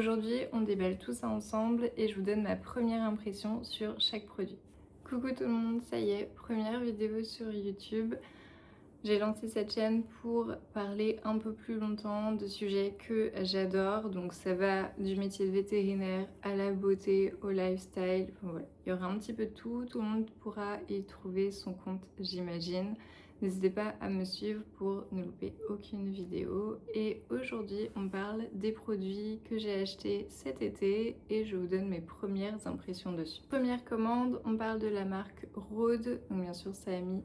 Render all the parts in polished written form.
Aujourd'hui, on déballe tout ça ensemble et je vous donne ma première impression sur chaque produit. Coucou tout le monde, ça y est, première vidéo sur YouTube. J'ai lancé cette chaîne pour parler un peu plus longtemps de sujets que j'adore. Donc ça va du métier de vétérinaire à la beauté, au lifestyle. Enfin, voilà. Il y aura un petit peu de tout. Tout le monde pourra y trouver son compte, j'imagine. N'hésitez pas à me suivre pour ne louper aucune vidéo. Et aujourd'hui, on parle des produits que j'ai achetés cet été et je vous donne mes premières impressions dessus. Première commande, on parle de la marque Rhode. Donc bien sûr, ça a mis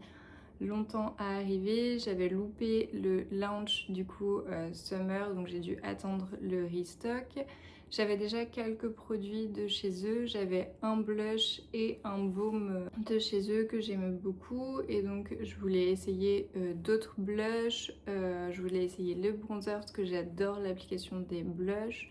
longtemps à arriver. J'avais loupé le launch du coup Summer, donc j'ai dû attendre le restock. J'avais déjà quelques produits de chez eux. J'avais un blush et un baume de chez eux que j'aimais beaucoup et donc je voulais essayer d'autres blushs. Je voulais essayer le bronzer parce que j'adore l'application des blushs.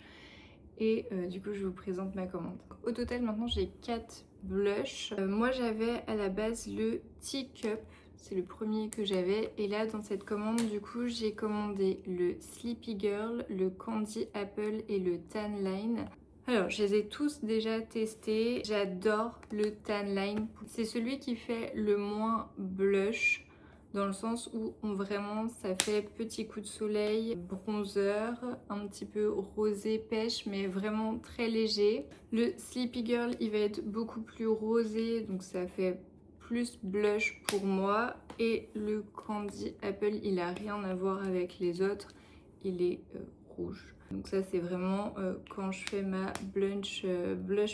Et du coup je vous présente ma commande. Au total maintenant j'ai 4 blushs. Moi j'avais à la base le Teacup, c'est le premier que j'avais. Et là dans cette commande du coup j'ai commandé le Sleepy Girl, le Candy Apple et le Tan Line. Alors je les ai tous déjà testés. J'adore le Tan Line. C'est celui qui fait le moins blush, dans le sens où vraiment ça fait petit coup de soleil, bronzer, un petit peu rosé pêche mais vraiment très léger. Le Sleepy Girl il va être beaucoup plus rosé, donc ça fait plus blush pour moi. Et le Candy Apple il a rien à voir avec les autres, il est rouge. Donc ça c'est vraiment quand je fais ma blush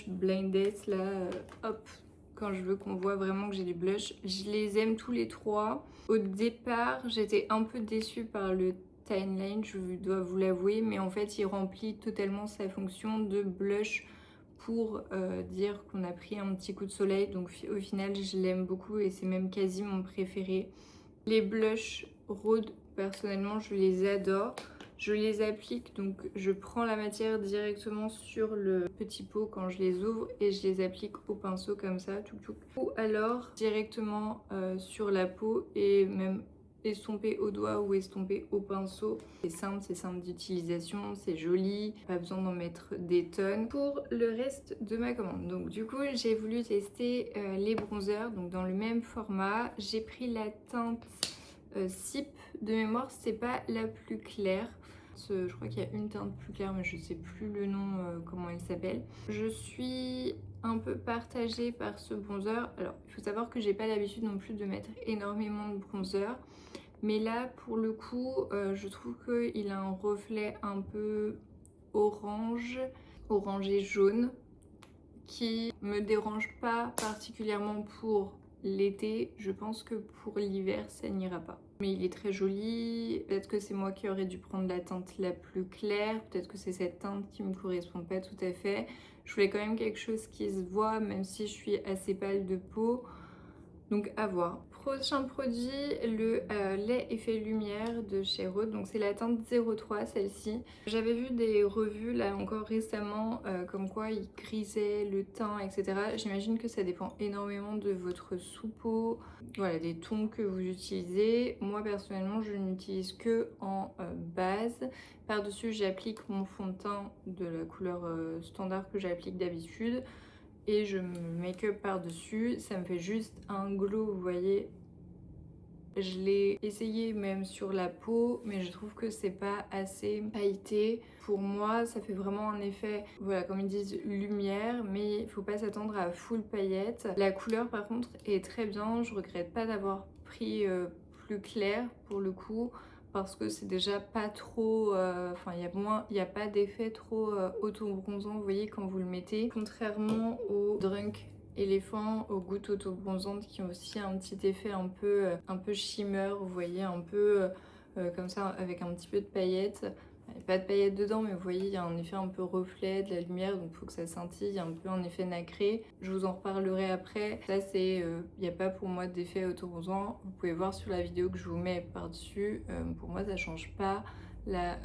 blind date là, hop, quand je veux qu'on voit vraiment que j'ai du blush. Je les aime tous les trois. Au départ, j'étais un peu déçue par le Tan Line, je dois vous l'avouer, mais en fait, il remplit totalement sa fonction de blush pour dire qu'on a pris un petit coup de soleil. Donc au final, je l'aime beaucoup et c'est même quasi mon préféré. Les blushs Rhode, personnellement, je les adore. Je les applique, donc je prends la matière directement sur le petit pot quand je les ouvre et je les applique au pinceau comme ça, tout. Ou alors directement sur la peau et même estomper au doigt ou estomper au pinceau. C'est simple d'utilisation, c'est joli, pas besoin d'en mettre des tonnes. Pour le reste de ma commande, donc du coup j'ai voulu tester les bronzers, donc dans le même format. J'ai pris la teinte Sip, de mémoire c'est pas la plus claire. Je crois qu'il y a une teinte plus claire mais je sais plus le nom, comment elle s'appelle. Je suis un peu partagée par ce bronzer. Alors il faut savoir que j'ai pas l'habitude non plus de mettre énormément de bronzer, mais là pour le coup je trouve qu'il a un reflet un peu orange, orangé jaune, qui me dérange pas particulièrement pour l'été. Je pense que pour l'hiver ça n'ira pas, mais il est très joli. Peut-être que c'est moi qui aurais dû prendre la teinte la plus claire, peut-être que c'est cette teinte qui me correspond pas tout à fait. Je voulais quand même quelque chose qui se voit même si je suis assez pâle de peau, donc à voir. Prochain produit, le lait effet lumière de chez Rhode, donc c'est la teinte 03 celle-ci. J'avais vu des revues là encore récemment comme quoi il grisait le teint, etc. J'imagine que ça dépend énormément de votre sous-peau, voilà, des tons que vous utilisez. Moi personnellement je n'utilise que en base. Par-dessus j'applique mon fond de teint de la couleur standard que j'applique d'habitude. Et je me make-up par-dessus, ça me fait juste un glow, vous voyez. Je l'ai essayé même sur la peau, mais je trouve que c'est pas assez pailleté. Pour moi, ça fait vraiment un effet, voilà, comme ils disent, lumière, mais il faut pas s'attendre à full paillettes. La couleur, par contre, est très bien. Je regrette pas d'avoir pris plus clair pour le coup, parce que c'est déjà pas trop, enfin il y a pas d'effet trop auto-bronzant, vous voyez, quand vous le mettez, contrairement au Drunk Elephant, aux gouttes auto-bronzantes qui ont aussi un petit effet un peu shimmer, vous voyez, un peu comme ça avec un petit peu de paillettes. Il n'y a pas de paillettes dedans, mais vous voyez, il y a un effet un peu reflet de la lumière, donc il faut que ça scintille, il y a un peu un effet nacré. Je vous en reparlerai après. Ça, c'est, il n'y a pas pour moi d'effet auto-bronzant. Vous pouvez voir sur la vidéo que je vous mets par-dessus. Pour moi, ça change pas la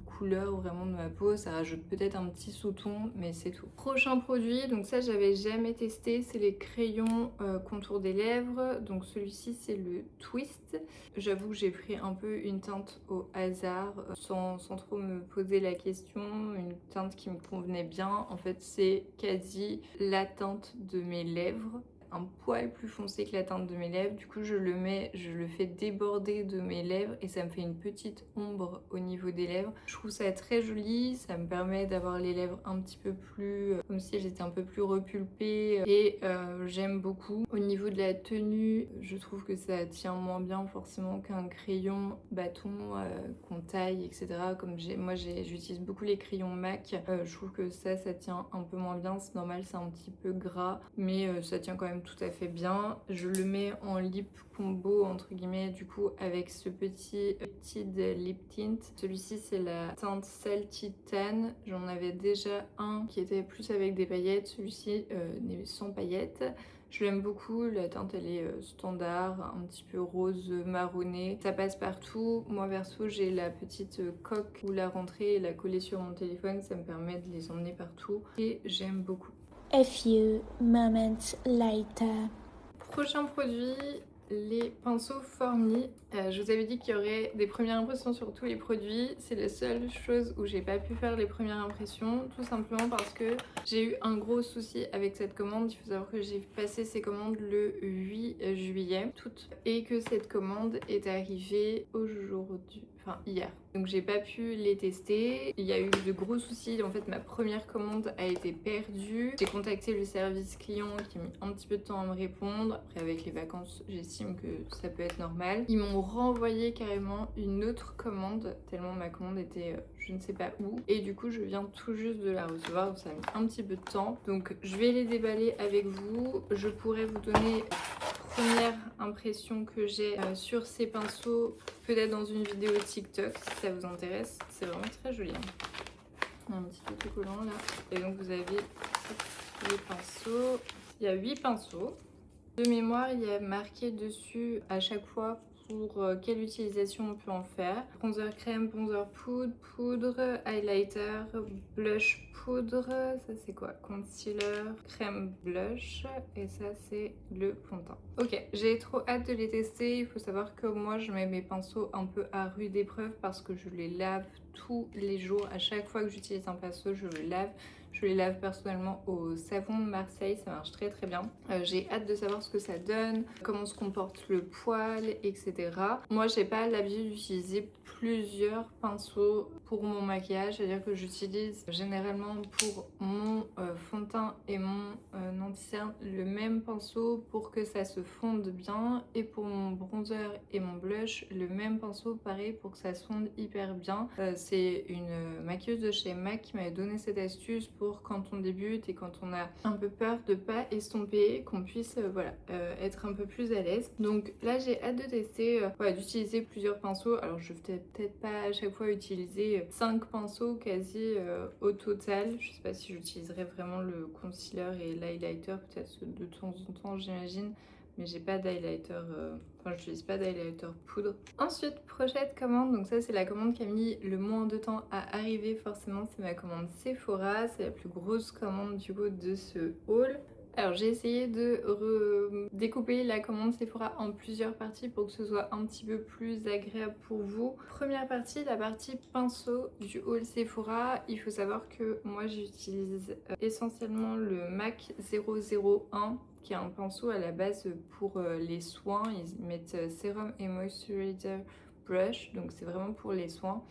couleur vraiment de ma peau. Ça rajoute peut-être un petit sous-ton, mais c'est tout. Prochain produit, donc ça j'avais jamais testé, c'est les crayons contour des lèvres. Donc celui-ci c'est le Twist. J'avoue que j'ai pris un peu une teinte au hasard, sans trop me poser la question, une teinte qui me convenait bien. En fait c'est quasi la teinte de mes lèvres, un poil plus foncé que la teinte de mes lèvres. Du coup je le fais déborder de mes lèvres et ça me fait une petite ombre au niveau des lèvres. Je trouve ça très joli, ça me permet d'avoir les lèvres un petit peu plus comme si j'étais un peu plus repulpée et j'aime beaucoup. Au niveau de la tenue, je trouve que ça tient moins bien forcément qu'un crayon bâton qu'on taille, etc. Comme j'utilise beaucoup les crayons MAC, je trouve que ça tient un peu moins bien. C'est normal, c'est un petit peu gras, mais ça tient quand même tout à fait bien. Je le mets en lip combo entre guillemets du coup avec ce petit lip tint. Celui-ci c'est la teinte Salty Tan. J'en avais déjà un qui était plus avec des paillettes. Celui-ci n'est sans paillettes. Je l'aime beaucoup, la teinte elle est standard, un petit peu rose marronné, ça passe partout. Moi perso j'ai la petite coque où la rentrer et la coller sur mon téléphone, ça me permet de les emmener partout et j'aime beaucoup. A few moments later. Prochain produit, les pinceaux Formi. Je vous avais dit qu'il y aurait des premières impressions sur tous les produits. C'est la seule chose où j'ai pas pu faire les premières impressions, tout simplement parce que j'ai eu un gros souci avec cette commande. Il faut savoir que j'ai passé ces commandes le 8 juillet, et que cette commande est arrivée aujourd'hui, enfin hier. Donc j'ai pas pu les tester. Il y a eu de gros soucis. En fait, ma première commande a été perdue. J'ai contacté le service client qui a mis un petit peu de temps à me répondre. Après, avec les vacances, j'estime que ça peut être normal. Ils m'ont renvoyé carrément une autre commande, tellement ma commande était je ne sais pas où. Et du coup, je viens tout juste de la recevoir, donc ça a mis un petit peu de temps. Donc je vais les déballer avec vous. Je pourrais vous donner première impression que j'ai sur ces pinceaux, peut-être dans une vidéo TikTok si ça vous intéresse. C'est vraiment très joli. Un petit autocollant là. Et donc vous avez les pinceaux. Il y a 8 pinceaux. De mémoire, il y a marqué dessus à chaque fois pour quelle utilisation on peut en faire. Bronzer crème, bronzer poudre, highlighter, blush poudre, ça c'est quoi? Concealer, crème blush, et ça c'est le fond de teint. Ok, j'ai trop hâte de les tester. Il faut savoir que moi je mets mes pinceaux un peu à rude épreuve parce que je les lave tous les jours. À chaque fois que j'utilise un pinceau, je le lave. Je les lave personnellement au savon de Marseille, ça marche très très bien. J'ai hâte de savoir ce que ça donne, comment se comporte le poil, etc. Moi, j'ai pas l'habitude d'utiliser plusieurs pinceaux pour mon maquillage, c'est-à-dire que j'utilise généralement pour mon fond de teint et mon anti-cerne le même pinceau pour que ça se fonde bien, et pour mon bronzer et mon blush le même pinceau, pareil, pour que ça se fonde hyper bien. C'est une maquilleuse de chez MAC qui m'avait donné cette astuce pour quand on débute et quand on a un peu peur de pas estomper, qu'on puisse être un peu plus à l'aise. Donc là j'ai hâte de tester, d'utiliser plusieurs pinceaux. Alors je vais peut-être pas à chaque fois utiliser 5 pinceaux quasi au total. Je sais pas si j'utiliserai vraiment le concealer et l'highlighter, peut-être de temps en temps j'imagine, mais j'ai pas d'highlighter, j'utilise pas d'highlighter poudre. Ensuite, prochaine commande, donc ça c'est la commande qui a mis le moins de temps à arriver, forcément c'est ma commande Sephora, c'est la plus grosse commande du coup de ce haul. Alors j'ai essayé de découper la commande Sephora en plusieurs parties pour que ce soit un petit peu plus agréable pour vous. Première partie, la partie pinceau du haul Sephora. Il faut savoir que moi j'utilise essentiellement le MAC 001 qui est un pinceau à la base pour les soins. Ils mettent sérum et moisturizer brush, donc c'est vraiment pour les soins.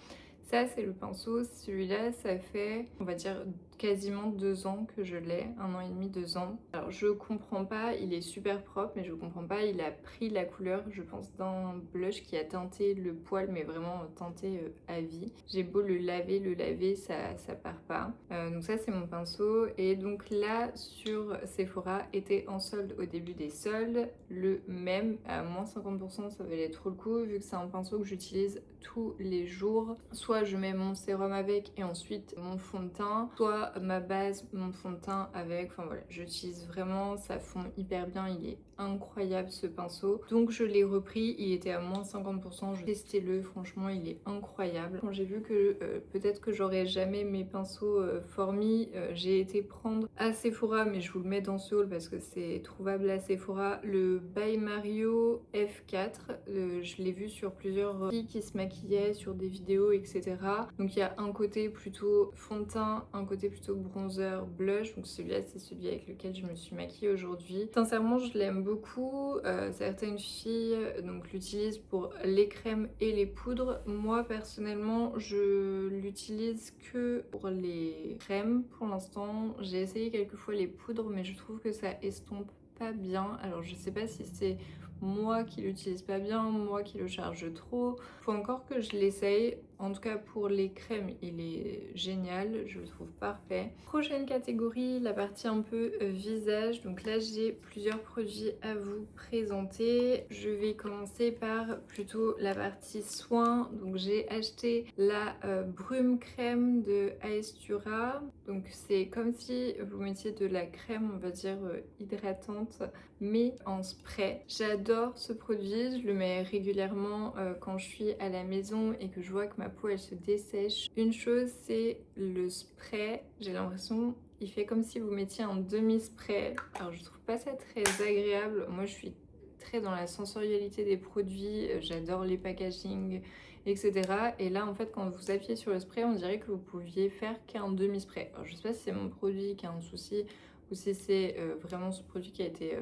Ça c'est le pinceau, celui-là ça fait on va dire quasiment 2 ans que je l'ai, 1 an et demi, 2 ans. Alors je comprends pas, il est super propre mais je comprends pas, il a pris la couleur je pense d'un blush qui a teinté le poil, mais vraiment teinté à vie. J'ai beau le laver, ça part pas. Donc ça c'est mon pinceau et donc là sur Sephora était en solde au début des soldes, le même à moins 50%, ça valait trop le coup vu que c'est un pinceau que j'utilise tous les jours. Soit je mets mon sérum avec et ensuite mon fond de teint, soit ma base, mon fond de teint avec, enfin voilà, j'utilise vraiment, ça fond hyper bien, il est incroyable ce pinceau. Donc je l'ai repris, il était à moins 50%, testez-le, franchement il est incroyable. Quand j'ai vu que peut-être que j'aurais jamais mes pinceaux Formi, j'ai été prendre à Sephora, mais je vous le mets dans ce haul parce que c'est trouvable à Sephora, le By Mario F4. Je l'ai vu sur plusieurs filles qui se maquillaient sur des vidéos, etc. Donc il y a un côté plutôt fond de teint, un côté plutôt bronzer, blush. Donc celui-là c'est celui avec lequel je me suis maquillée aujourd'hui. Sincèrement je l'aime beaucoup. Certaines filles donc l'utilisent pour les crèmes et les poudres. Moi personnellement je l'utilise que pour les crèmes pour l'instant. J'ai essayé quelques fois les poudres mais je trouve que ça estompe pas bien. Alors je sais pas si c'est moi qui l'utilise pas bien, moi qui le charge trop. Faut encore que je l'essaye. En tout cas pour les crèmes, il est génial, je le trouve parfait. Prochaine catégorie, la partie un peu visage. Donc là j'ai plusieurs produits à vous présenter. Je vais commencer par plutôt la partie soins. Donc j'ai acheté la brume crème de Aestura. Donc c'est comme si vous mettiez de la crème, on va dire hydratante, mais en spray. J'adore ce produit, je le mets régulièrement quand je suis à la maison et que je vois que ma peau elle se dessèche. Une chose c'est le spray, j'ai l'impression il fait comme si vous mettiez un demi-spray. Alors je trouve pas ça très agréable, moi je suis très dans la sensorialité des produits, j'adore les packaging, etc. Et là en fait quand vous appuyez sur le spray on dirait que vous pouviez faire qu'un demi-spray. Alors je sais pas si c'est mon produit qui a un souci ou si c'est vraiment ce produit qui a été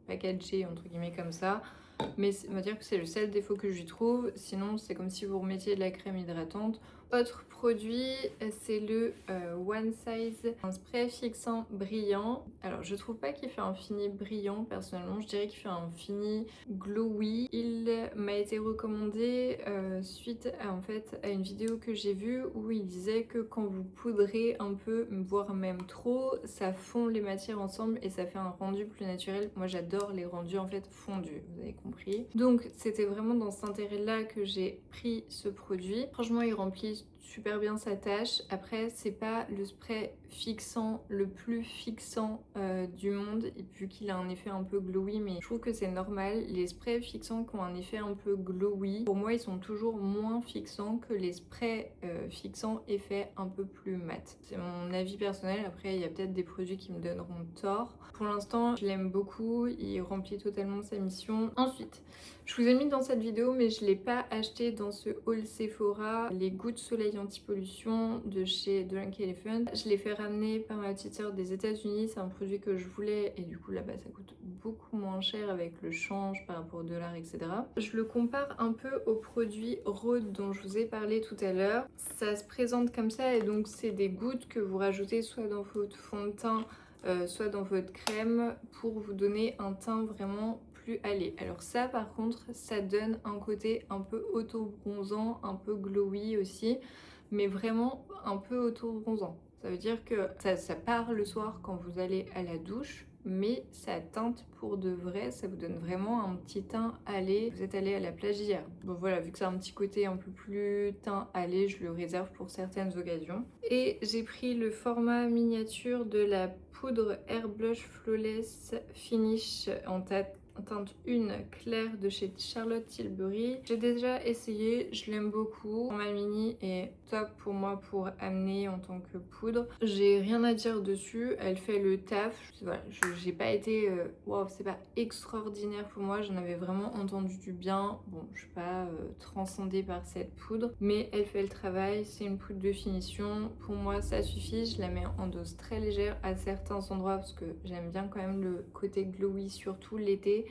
packagé entre guillemets comme ça, mais on va dire que c'est le seul défaut que je lui trouve. Sinon c'est comme si vous remettiez de la crème hydratante. Autre produit, c'est le One Size, un spray fixant brillant. Alors je trouve pas qu'il fait un fini brillant personnellement, je dirais qu'il fait un fini glowy. Il m'a été recommandé suite à, en fait, à une vidéo que j'ai vue où il disait que quand vous poudrez un peu, voire même trop, ça fond les matières ensemble et ça fait un rendu plus naturel. Moi j'adore les rendus en fait fondus, vous avez compris. Donc c'était vraiment dans cet intérêt là que j'ai pris ce produit. Franchement il remplit super bien sa tâche. Après c'est pas le spray fixant le plus fixant du monde vu qu'il a un effet un peu glowy, mais je trouve que c'est normal. Les sprays fixants qui ont un effet un peu glowy, pour moi ils sont toujours moins fixants que les sprays fixants effet un peu plus mat. C'est mon avis personnel, après il y a peut-être des produits qui me donneront tort. Pour l'instant je l'aime beaucoup, il remplit totalement sa mission. Ensuite je vous ai mis dans cette vidéo mais je l'ai pas acheté dans ce haul Sephora, les gouttes soleil anti-pollution de chez Drunk Elephant. Je l'ai fait ramener par ma petite sœur des États-Unis, c'est un produit que je voulais et du coup là-bas ça coûte beaucoup moins cher avec le change par rapport au dollar, etc. Je le compare un peu au produit Rhode dont je vous ai parlé tout à l'heure. Ça se présente comme ça et donc c'est des gouttes que vous rajoutez soit dans votre fond de teint, soit dans votre crème pour vous donner un teint vraiment plus allé. Alors ça par contre ça donne un côté un peu auto-bronzant, un peu glowy aussi, mais vraiment un peu auto-bronzant. Ça veut dire que ça part le soir quand vous allez à la douche, mais ça teinte pour de vrai, ça vous donne vraiment un petit teint allé. Vous êtes allé à la plage hier. Bon voilà, vu que c'est un petit côté un peu plus teint allé, je le réserve pour certaines occasions. Et j'ai pris le format miniature de la poudre Air Blush Flawless Finish en teinte 1 claire de chez Charlotte Tilbury. J'ai déjà essayé, je l'aime beaucoup. Ma mini est top pour moi pour amener en tant que poudre. J'ai rien à dire dessus, elle fait le taf. Voilà, j'ai pas été waouh, c'est pas extraordinaire pour moi, j'en avais vraiment entendu du bien. Bon, je suis pas transcendée par cette poudre, mais elle fait le travail. C'est une poudre de finition. Pour moi, ça suffit. Je la mets en dose très légère à certains endroits parce que j'aime bien quand même le côté glowy, surtout l'été.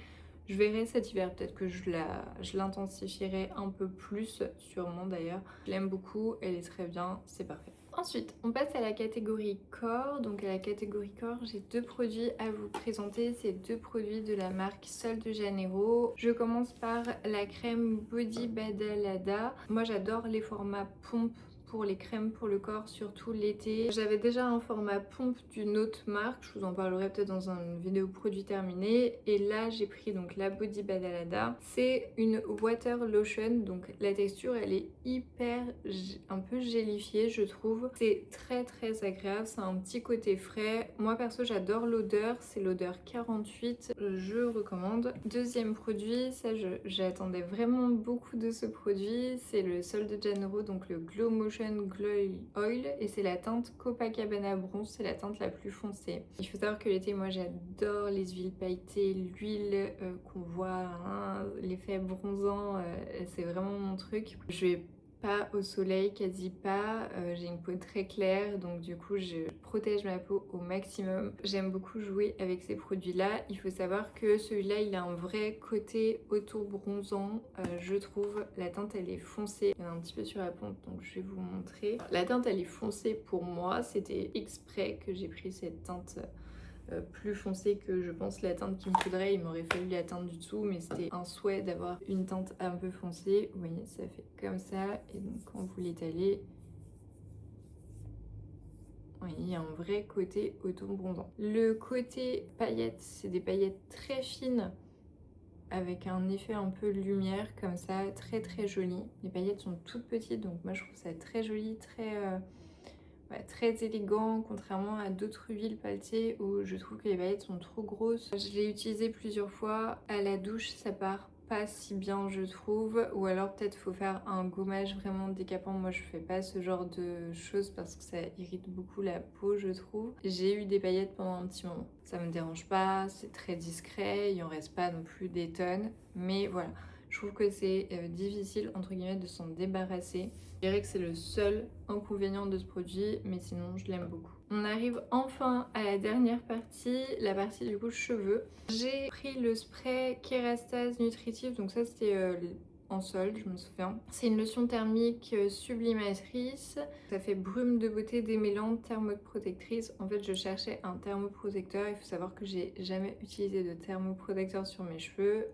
Je verrai cet hiver, peut-être que je l'intensifierai un peu plus, sûrement d'ailleurs. Je l'aime beaucoup, elle est très bien, c'est parfait. Ensuite, on passe à la catégorie corps. Donc à la catégorie corps, j'ai deux produits à vous présenter. C'est deux produits de la marque Sol de Janeiro. Je commence par la crème Body Badalada. Moi j'adore les formats pompe pour les crèmes pour le corps, surtout l'été. J'avais déjà un format pompe d'une autre marque, je vous en parlerai peut-être dans une vidéo produit terminé. Et là j'ai pris donc la Body Badalada. C'est une water lotion, donc la texture elle est hyper un peu gélifiée je trouve. C'est très agréable, c'est un petit côté frais. Moi perso j'adore l'odeur, c'est l'odeur 48, je recommande. Deuxième produit, ça j'attendais vraiment beaucoup de ce produit, c'est le Sol de Janeiro, donc le Glow Motion Glow Oil, et c'est la teinte Copacabana Bronze, c'est la teinte la plus foncée. Il faut savoir que l'été, moi j'adore les huiles pailletées, l'huile qu'on voit, hein, l'effet bronzant, c'est vraiment mon truc. Je vais pas au soleil, quasi pas, j'ai une peau très claire donc du coup je protège ma peau au maximum. J'aime beaucoup jouer avec ces produits là. Il faut savoir que celui-là il a un vrai côté auto-bronzant, je trouve. La teinte elle est foncée, il y en a un petit peu sur la pompe donc je vais vous montrer. La teinte elle est foncée pour moi, c'était exprès que j'ai pris cette teinte plus foncée que je pense la teinte qu'il me faudrait. Il m'aurait fallu la teinte du dessous, mais c'était un souhait d'avoir une teinte un peu foncée. Vous voyez, ça fait comme ça, et donc quand vous l'étalez, oui, il y a un vrai côté auto-bronzant. Le côté paillettes, c'est des paillettes très fines avec un effet un peu lumière comme ça, très joli. Les paillettes sont toutes petites, donc moi je trouve ça très joli, très élégant, contrairement à d'autres huiles pailletées où je trouve que les paillettes sont trop grosses. Je l'ai utilisé plusieurs fois. À la douche, ça part pas si bien, je trouve. Ou alors peut-être faut faire un gommage vraiment décapant. Moi, je fais pas ce genre de choses parce que ça irrite beaucoup la peau, je trouve. J'ai eu des paillettes pendant un petit moment. Ça me dérange pas, c'est très discret, il en reste pas non plus des tonnes. Mais voilà, je trouve que c'est difficile, entre guillemets, de s'en débarrasser. Je dirais que c'est le seul inconvénient de ce produit, mais sinon je l'aime beaucoup. On arrive enfin à la dernière partie, la partie du coup cheveux. J'ai pris le spray Kerastase Nutritive, donc ça c'était en solde, je me souviens. C'est une lotion thermique sublimatrice. Ça fait brume de beauté démêlante, thermoprotectrice. En fait, je cherchais un thermoprotecteur. Il faut savoir que j'ai jamais utilisé de thermoprotecteur sur mes cheveux.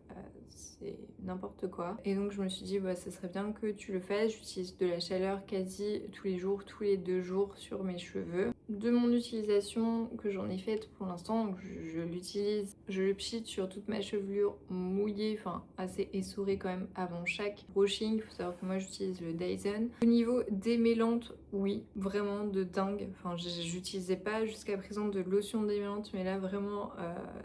C'est n'importe quoi. Et donc, je me suis dit, bah, ça serait bien que tu le fasses. J'utilise de la chaleur quasi tous les jours, tous les 2 jours sur mes cheveux. De mon utilisation que j'en ai faite pour l'instant, je l'utilise, je le pchite sur toute ma chevelure mouillée, enfin assez essorée quand même avant chaque brushing. Il faut savoir que moi j'utilise le Dyson. Au niveau démêlante, oui, vraiment de dingue. Enfin, j'utilisais pas jusqu'à présent de lotion démêlante, mais là vraiment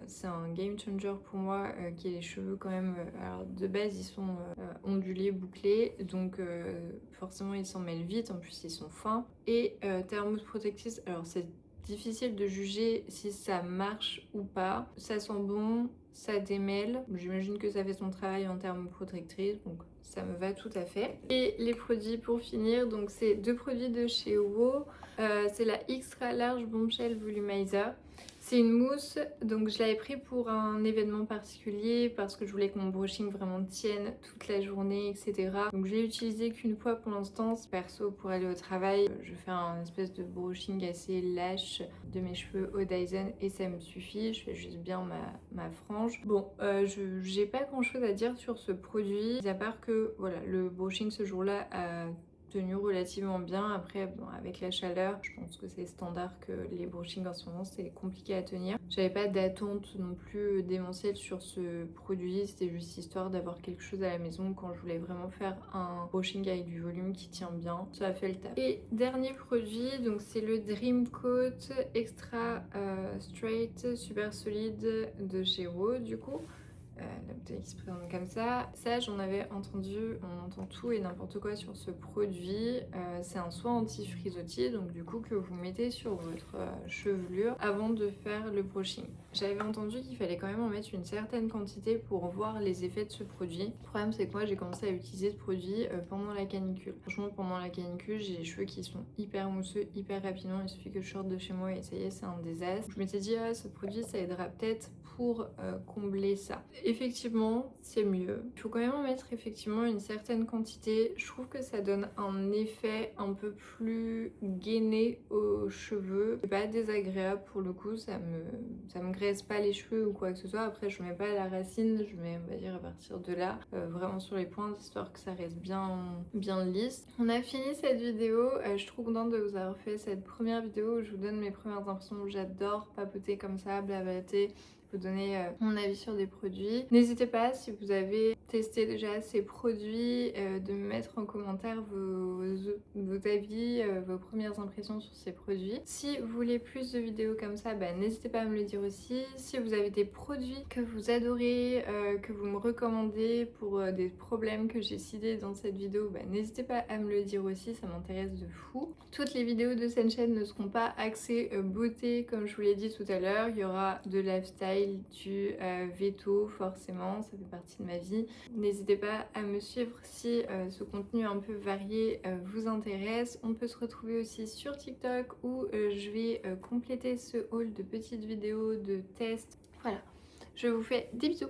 c'est un game changer pour moi qui a les cheveux quand même. Alors de base ils sont ondulés, bouclés, donc forcément ils s'en mêlent vite. En plus ils sont fins et thermoprotectrice. Alors c'est difficile de juger si ça marche ou pas. Ça sent bon, ça démêle. J'imagine que ça fait son travail en thermoprotectrice, donc ça me va tout à fait. Et les produits pour finir, donc c'est 2 produits de chez WOW. C'est la Extra Large Bombshell Volumizer. C'est une mousse, donc je l'avais pris pour un événement particulier parce que je voulais que mon brushing vraiment tienne toute la journée, etc. Donc je l'ai utilisé qu'une fois pour l'instant. Perso, pour aller au travail, je fais un espèce de brushing assez lâche de mes cheveux au Dyson et ça me suffit. Je fais juste bien ma frange. Bon, j'ai pas grand chose à dire sur ce produit, à part que voilà, le brushing ce jour-là a tenu relativement bien. Après bon, avec la chaleur je pense que c'est standard que les brushings en ce moment c'est compliqué à tenir. J'avais pas d'attente non plus démentielle sur ce produit, c'était juste histoire d'avoir quelque chose à la maison quand je voulais vraiment faire un brushing avec du volume qui tient bien. Ça a fait le taf. Et dernier produit, donc c'est le Dream Coat Extra Straight Super Solide de chez WOW du coup. La bouteille qui se présente comme ça. Ça, j'en avais entendu, on entend tout et n'importe quoi sur ce produit. C'est un soin anti-frisottis, donc du coup que vous mettez sur votre chevelure avant de faire le brushing. J'avais entendu qu'il fallait quand même en mettre une certaine quantité pour voir les effets de ce produit. Le problème, c'est que moi, j'ai commencé à utiliser ce produit pendant la canicule. Franchement, pendant la canicule, j'ai les cheveux qui sont hyper mousseux, hyper rapidement. Il suffit que je sorte de chez moi et ça y est, c'est un désastre. Je m'étais dit, ah, ce produit, ça aidera peut-être pour combler ça. effectivement c'est mieux. Il faut quand même en mettre effectivement une certaine quantité. Je trouve que ça donne un effet un peu plus gainé aux cheveux. C'est pas désagréable pour le coup, ça me graisse pas les cheveux ou quoi que ce soit. Après je mets pas à la racine, je mets on va dire à partir de là, vraiment sur les pointes, histoire que ça reste bien lisse. On a fini cette vidéo, je suis trop contente de vous avoir fait cette première vidéo où je vous donne mes premières impressions. J'adore papoter comme ça, blablater, vous donner mon avis sur des produits. N'hésitez pas, si vous avez testé déjà ces produits, de me mettre en commentaire vos avis, vos premières impressions sur ces produits. Si vous voulez plus de vidéos comme ça, n'hésitez pas à me le dire aussi. Si vous avez des produits que vous adorez, que vous me recommandez pour des problèmes que j'ai cités dans cette vidéo, n'hésitez pas à me le dire aussi, ça m'intéresse de fou. Toutes les vidéos de cette chaîne ne seront pas axées beauté comme je vous l'ai dit tout à l'heure. Il y aura de lifestyle, du veto forcément, ça fait partie de ma vie. N'hésitez pas à me suivre si ce contenu un peu varié vous intéresse. On peut se retrouver aussi sur TikTok où je vais compléter ce haul de petites vidéos de tests. Voilà, je vous fais des bisous.